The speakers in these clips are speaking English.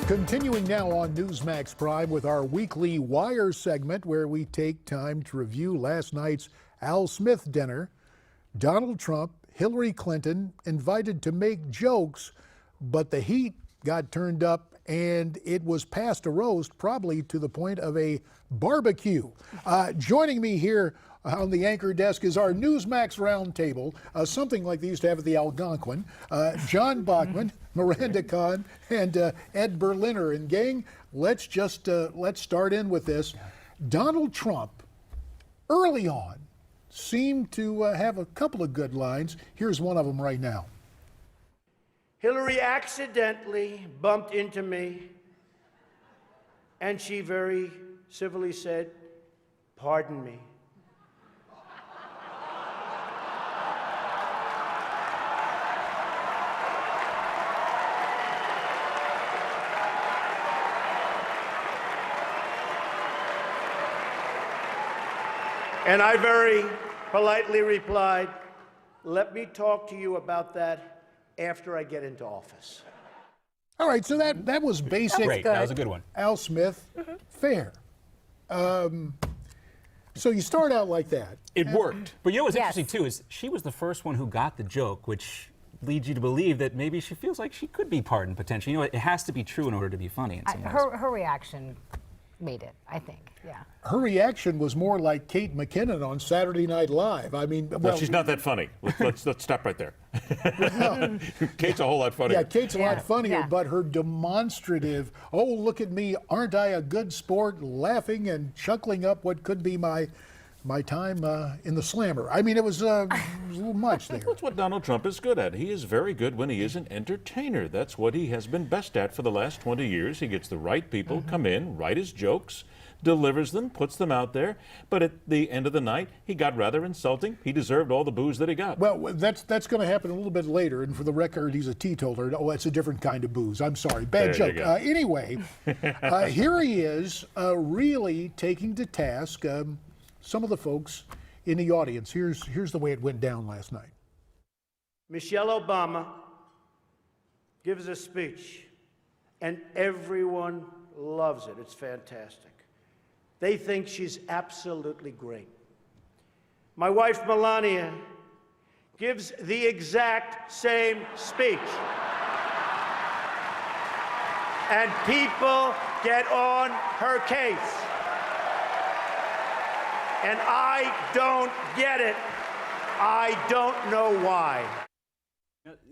Continuing now on Newsmax Prime with our weekly Wire segment where we take time to review last night's Al Smith dinner. Donald Trump, Hillary Clinton invited to make jokes, but the heat got turned up and it was past a roast, probably to the point of a barbecue. Joining me here on the anchor desk is our Newsmax roundtable, something like they used to have at the Algonquin. John Bachman, Miranda Kahn, and Ed Berliner. And gang, let's start in with this. Donald Trump, early on, seemed to have a couple of good lines. Here's one of them right now. Hillary accidentally bumped into me, and she very civilly said, "Pardon me." And I very politely replied, "Let me talk to you about that after I get into office." All right, so that was basic. Great, that was a good one. Al Smith, fair. So you start out like that. It worked. But you know what's interesting, too, is she was the first one who got the joke, which leads you to believe that maybe she feels like she could be pardoned potentially. You know, it has to be true in order to be funny in some ways. Her reaction made it, I think, yeah. Her reaction was more like Kate McKinnon on Saturday Night Live. I mean, well, she's not that funny. Let's stop right there. Kate's a whole lot funnier. Yeah, Kate's a lot funnier, but her demonstrative, oh, look at me, aren't I a good sport, laughing and chuckling up what could be my time in the slammer. I mean, it was a little much there. That's what Donald Trump is good at. He is very good when he is an entertainer. That's what he has been best at for the last 20 years. He gets the right people, come in, write his jokes, delivers them, puts them out there. But at the end of the night, he got rather insulting. He deserved all the booze that he got. Well, that's going to happen a little bit later. And for the record, he's a teetotaler. Oh, that's a different kind of booze. I'm sorry. Bad joke. Anyway, here he is really taking to task some of the folks in the audience. Here's the way it went down last night. Michelle Obama gives a speech, and everyone loves it. It's fantastic. They think she's absolutely great. My wife, Melania, gives the exact same speech. And people get on her case. And I don't get it. I don't know why.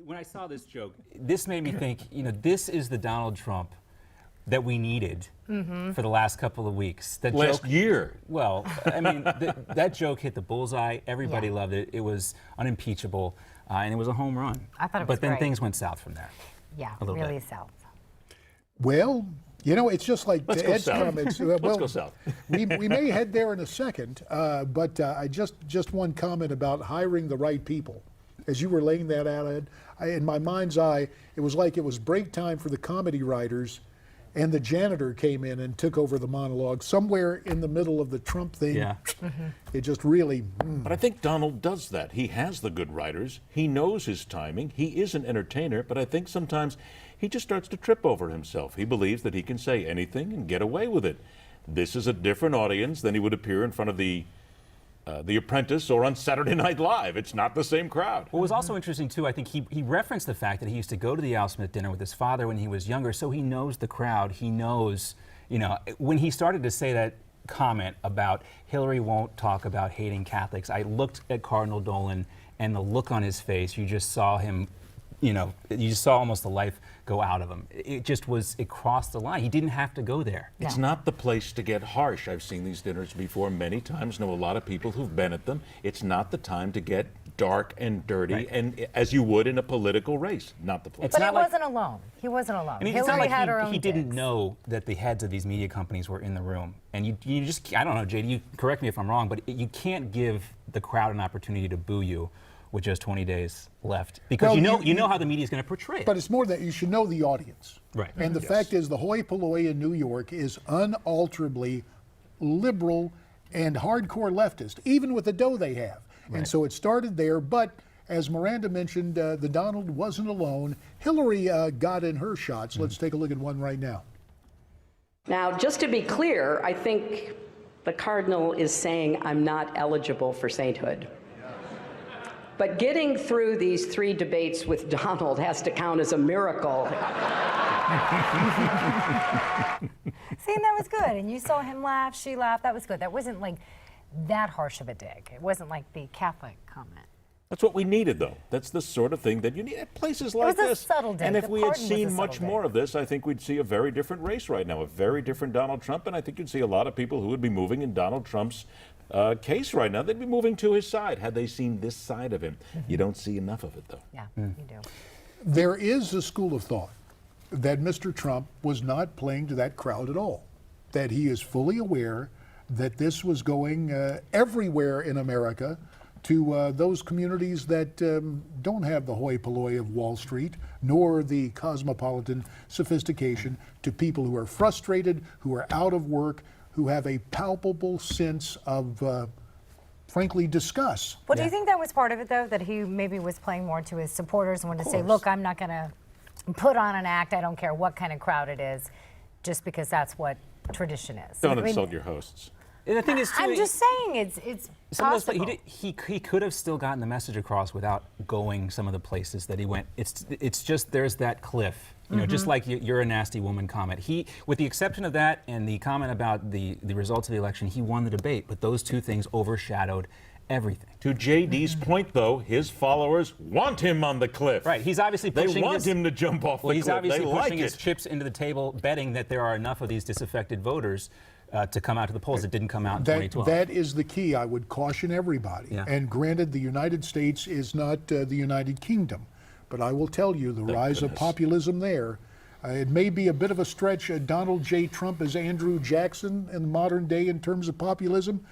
When I saw this joke, this made me think, you know, this is the Donald Trump that we needed for the last couple of weeks. That last year. Well, I mean, that joke hit the bullseye. Everybody loved it. It was unimpeachable, and it was a home run. I thought it was But then great. things went south from there. Yeah, a little really bit. south. Well, you know, it's just like Let's go Ed's south. comments. Let's go south. we may head there in a second, but I just one comment about hiring the right people. As you were laying that out, Ed, in my mind's eye, it was like it was break time for the comedy writers, and the janitor came in and took over the monologue somewhere in the middle of the Trump thing. Yeah. It just really. But I think Donald does that. He has the good writers. He knows his timing. He is an entertainer, but I think sometimes he just starts to trip over himself. He believes that he can say anything and get away with it. This is a different audience than he would appear in front of the Apprentice or on Saturday Night Live. It's not the same crowd. What was also interesting, too, I think he referenced the fact that he used to go to the Al Smith dinner with his father when he was younger, so he knows the crowd. He knows, you know, when he started to say that comment about Hillary won't talk about hating Catholics, I looked at Cardinal Dolan and the look on his face, you just saw him, you know, you just saw almost the life go out of him. It crossed the line. He didn't have to go there. It's not the place to get harsh. I've seen these dinners before many times, know a lot of people who've been at them. It's not the time to get dark and dirty, and as you would in a political race, not the place. But he wasn't alone. He wasn't alone. I mean, it's not Hillary like had her own he didn't digs. know that the heads of these media companies were in the room. And you just, I don't know, JD, you correct me if I'm wrong, but you can't give the crowd an opportunity to boo you with just 20 days left, because Well, you know how the media is going to portray it. But it's more that you should know the audience. Right. And the fact is, the hoi polloi in New York is unalterably liberal and hardcore leftist, even with the dough they have. Right. And so it started there, but as Miranda mentioned, the Donald wasn't alone. Hillary got in her shots. Let's take a look at one right now. Now, just to be clear, I think the Cardinal is saying I'm not eligible for sainthood. But getting through these 3 debates with Donald has to count as a miracle. See, and that was good. And you saw him laugh, she laughed. That was good. That wasn't like that harsh of a dig. It wasn't like the Catholic comment. That's what we needed, though. That's the sort of thing that you need at places like was a this. subtle dig. And if The we had pardon was a seen subtle much dig. more of this, I think we'd see a very different race right now, a very different Donald Trump, and I think you'd see a lot of people who would be moving in Donald Trump's case right now. They'd be moving to his side had they seen this side of him. You don't see enough of it, though. Yeah, you do. There is a school of thought that Mr. Trump was not playing to that crowd at all, that he is fully aware that this was going everywhere in America to those communities that don't have the hoi polloi of Wall Street, nor the cosmopolitan sophistication, to people who are frustrated, who are out of work, who have a palpable sense of, frankly, disgust. Well, do you think that was part of it, though, that he maybe was playing more to his supporters and wanted to say, look, I'm not going to put on an act, I don't care what kind of crowd it is, just because that's what tradition is. Don't insult your hosts. And the thing is, too, I'm just saying it's some of those, possible. he could have still gotten the message across without going some of the places that he went. It's just there's that cliff, you know, just like you're a nasty woman comment. He, with the exception of that and the comment about the results of the election, he won the debate. But those two things overshadowed everything. To JD's point, though, his followers want him on the cliff. Right. He's obviously They pushing want him to jump off the cliff. He's obviously they pushing like his it. chips into the table, betting that there are enough of these disaffected voters to come out to the polls that didn't come out in 2012. That is the key. I would caution everybody. Yeah. And granted, the United States is not the United Kingdom, but I will tell you, the rise of populism there, it may be a bit of a stretch. Donald J. Trump is Andrew Jackson in the modern day in terms of populism.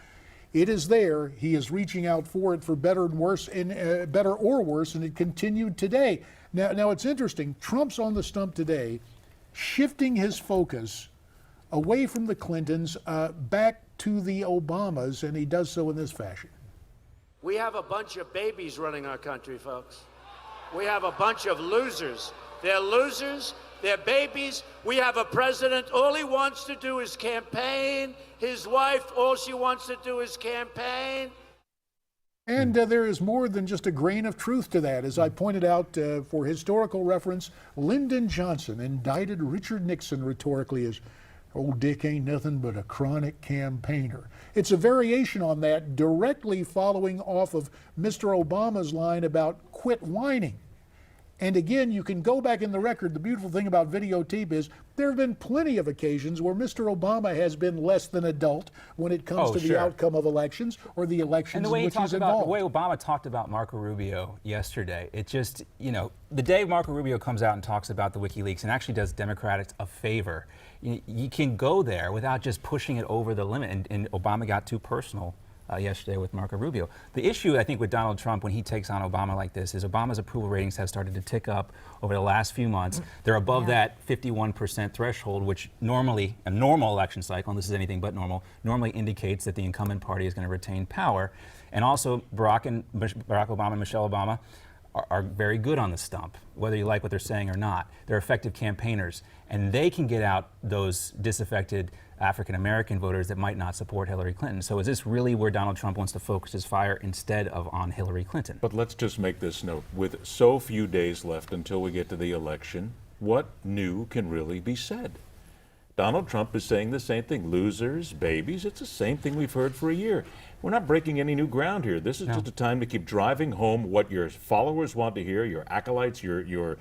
It is there. He is reaching out for it for better and worse, and better or worse, and it continued today. Now it's interesting. Trump's on the stump today, shifting his focus away from the Clintons back to the Obamas, and he does so in this fashion. We have a bunch of babies running our country, folks. We have a bunch of losers. They're losers. They're babies. We have a president, all he wants to do is campaign. His wife, all she wants to do is campaign. And there is more than just a grain of truth to that. As I pointed out, for historical reference, Lyndon Johnson indicted Richard Nixon rhetorically as, "Old Dick ain't nothing but a chronic campaigner." It's a variation on that, directly following off of Mr. Obama's line about quit whining. And again, you can go back in the record. The beautiful thing about videotape is there have been plenty of occasions where Mr. Obama has been less than adult when it comes to the outcome of elections or the elections and the way in which he he's talked about, involved. the way Obama talked about Marco Rubio yesterday, it just, you know, the day Marco Rubio comes out and talks about the WikiLeaks and actually does Democrats a favor, you can go there without just pushing it over the limit. And Obama got too personal yesterday with Marco Rubio. The issue, I think, with Donald Trump when he takes on Obama like this is Obama's approval ratings have started to tick up over the last few months. They're above that 51% threshold, which normally, a normal election cycle, and this is anything but normal, normally indicates that the incumbent party is going to retain power. And also, Barack Obama and Michelle Obama are very good on the stump, whether you like what they're saying or not. They're effective campaigners, and they can get out those disaffected African-American voters that might not support Hillary Clinton. So is this really where Donald Trump wants to focus his fire instead of on Hillary Clinton? But let's just make this note. With so few days left until we get to the election, what new can really be said? Donald Trump is saying the same thing. Losers, babies, it's the same thing we've heard for a year. We're not breaking any new ground here. This is just a time to keep driving home what your followers want to hear, your acolytes, your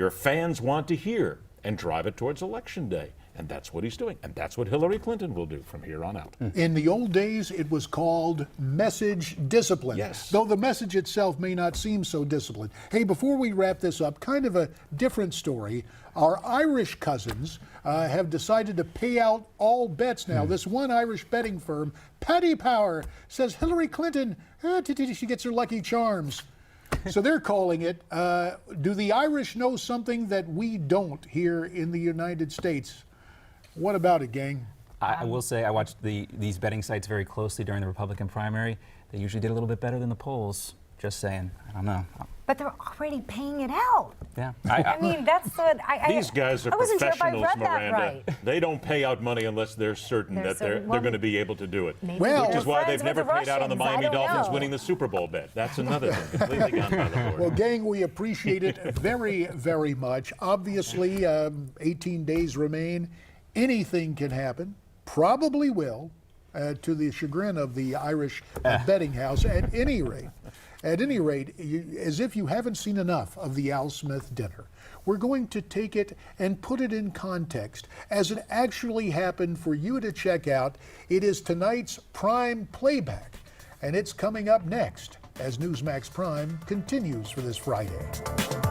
fans want to hear, and drive it towards Election Day. And that's what he's doing. And that's what Hillary Clinton will do from here on out. In the old days, it was called message discipline. Yes. Though the message itself may not seem so disciplined. Hey, before we wrap this up, kind of a different story. Our Irish cousins have decided to pay out all bets now. This one Irish betting firm, Paddy Power, says Hillary Clinton, she gets her lucky charms. So they're calling it, do the Irish know something that we don't here in the United States? What about it, gang? I will say I watched these betting sites very closely during the Republican primary. They usually did a little bit better than the polls. Just saying. I don't know. But they're already paying it out. Yeah. I mean, that's what These guys are I wasn't sure if I professionals, read that Miranda. right. They don't pay out money unless they're certain They're that they're certain. Well, going to be able to do it. maybe Well- Which is why they've friends with never the paid out on the Russians. I Miami don't Dolphins know. winning the Super Bowl bet. That's another thing, completely gone by the board. Well, gang, we appreciate it very, very much. Obviously, 18 days remain. Anything can happen, probably will, to the chagrin of the Irish betting house. At any rate, as if you haven't seen enough of the Al Smith dinner, we're going to take it and put it in context as it actually happened for you to check out. It is tonight's prime playback, and it's coming up next as Newsmax Prime continues for this Friday.